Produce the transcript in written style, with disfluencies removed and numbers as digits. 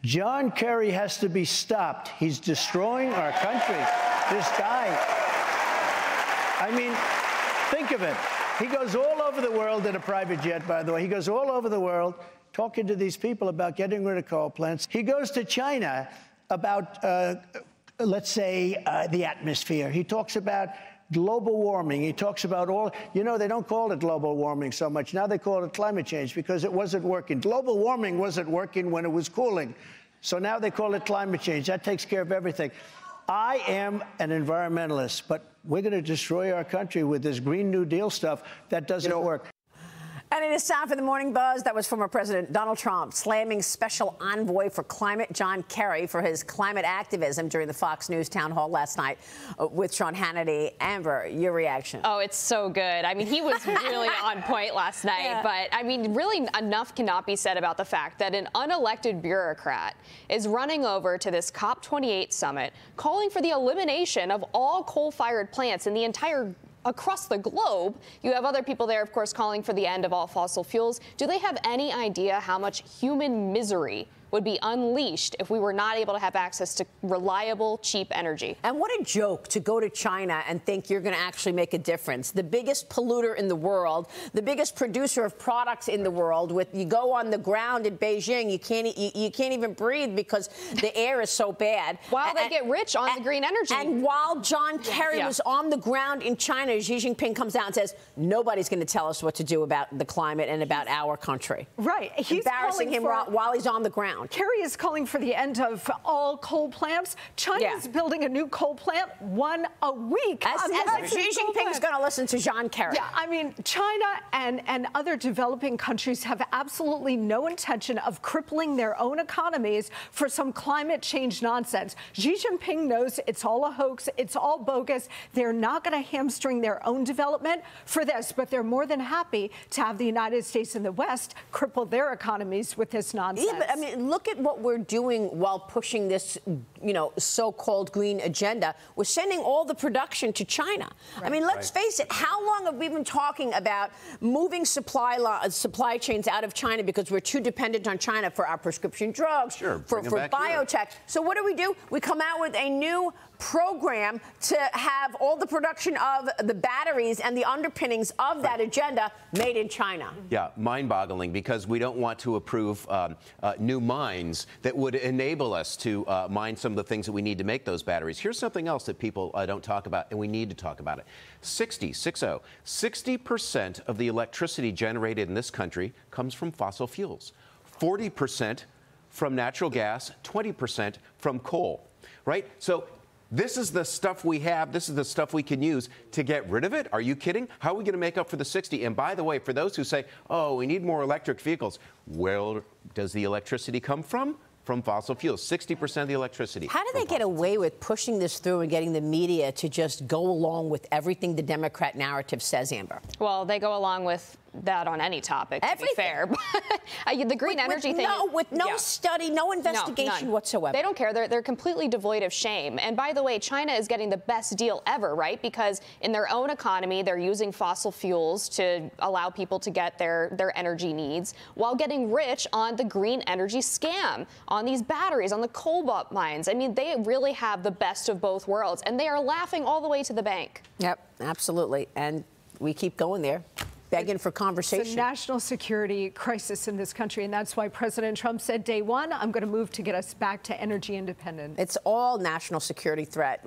John Kerry has to be stopped. He's destroying our country. This guy. I mean, think of it. He goes all over the world in a private jet, by the way. He goes all over the world talking to these people about getting rid of coal plants. He goes to China about, let's say, the atmosphere. He talks about global warming. He talks about all, you know, they don't call it global warming so much. Now they call it climate change because it wasn't working. Global warming wasn't working when it was cooling. So now they call it climate change. That takes care of everything. I am an environmentalist, but we're going to destroy our country with this Green New Deal stuff that doesn't work. And it is time for the Morning Buzz. That was former President Donald Trump slamming Special Envoy for Climate John Kerry for his climate activism during the FOX News town hall last night with Sean Hannity. Amber, your reaction? Oh, it's so good. I mean, he was really on point last night. Yeah. But, I mean, really enough cannot be said about the fact that an unelected bureaucrat is running over to this COP28 summit calling for the elimination of all coal-fired plants in the entire across the globe. You have other people there, of course, calling for the end of all fossil fuels. Do they have any idea how much human misery would be unleashed if we were not able to have access to reliable, cheap energy? And what a joke to go to China and think you're going to actually make a difference. The biggest polluter in the world, the biggest producer of products in the world. You go on the ground in Beijing, you can't even breathe because the air is so bad. While they get rich on the green energy. And while John Kerry was on the ground in China, Xi Jinping comes out and says, nobody's going to tell us what to do about the climate and about our country. Right. He's embarrassing him while he's on the ground. Kerry is calling for the end of all coal plants. China's building a new coal plant, one a week. As Xi Jinping's going to listen to John Kerry. Yeah, I mean, China and other developing countries have absolutely no intention of crippling their own economies for some climate change nonsense. Xi Jinping knows it's all a hoax. It's all bogus. They're not going to hamstring their own development for this, but they're more than happy to have the United States and the West cripple their economies with this nonsense. Yeah, but I mean, look at what we're doing while pushing this, you know, so-called green agenda. We're sending all the production to China. Right. I mean, let's face it. How long have we been talking about moving supply chains out of China because we're too dependent on China for our prescription drugs, for biotech? So what do? We come out with a new program to have all the production of the batteries and the underpinnings of that agenda made in China. Yeah, mind-boggling, because we don't want to approve new mines that would enable us to mine some of the things that we need to make those batteries. Here's something else that people don't talk about, and we need to talk about it. 60% of the electricity generated in this country comes from fossil fuels. 40% from natural gas, 20% from coal, right? So this is the stuff we have. This is the stuff we can use to get rid of it. Are you kidding? How are we going to make up for the 60? And by the way, for those who say, oh, we need more electric vehicles, where does the electricity come from? From fossil fuels, 60% of the electricity. How do they get away with pushing this through and getting the media to just go along with everything the Democrat narrative says, Amber? Well, they go along with that on any topic, to be fair. The green energy thing. With no study, no investigation whatsoever. They don't care. They're completely devoid of shame. And by the way, China is getting the best deal ever, right? Because in their own economy, they're using fossil fuels to allow people to get their energy needs while getting rich on the green energy scam, on these batteries, on the cobalt mines. I mean, they really have the best of both worlds, and they are laughing all the way to the bank. Yep, absolutely. And we keep going there. Begging for conversation. It's a national security crisis in this country, and that's why President Trump said day one, I'm going to move to get us back to energy independence. It's all national security threat.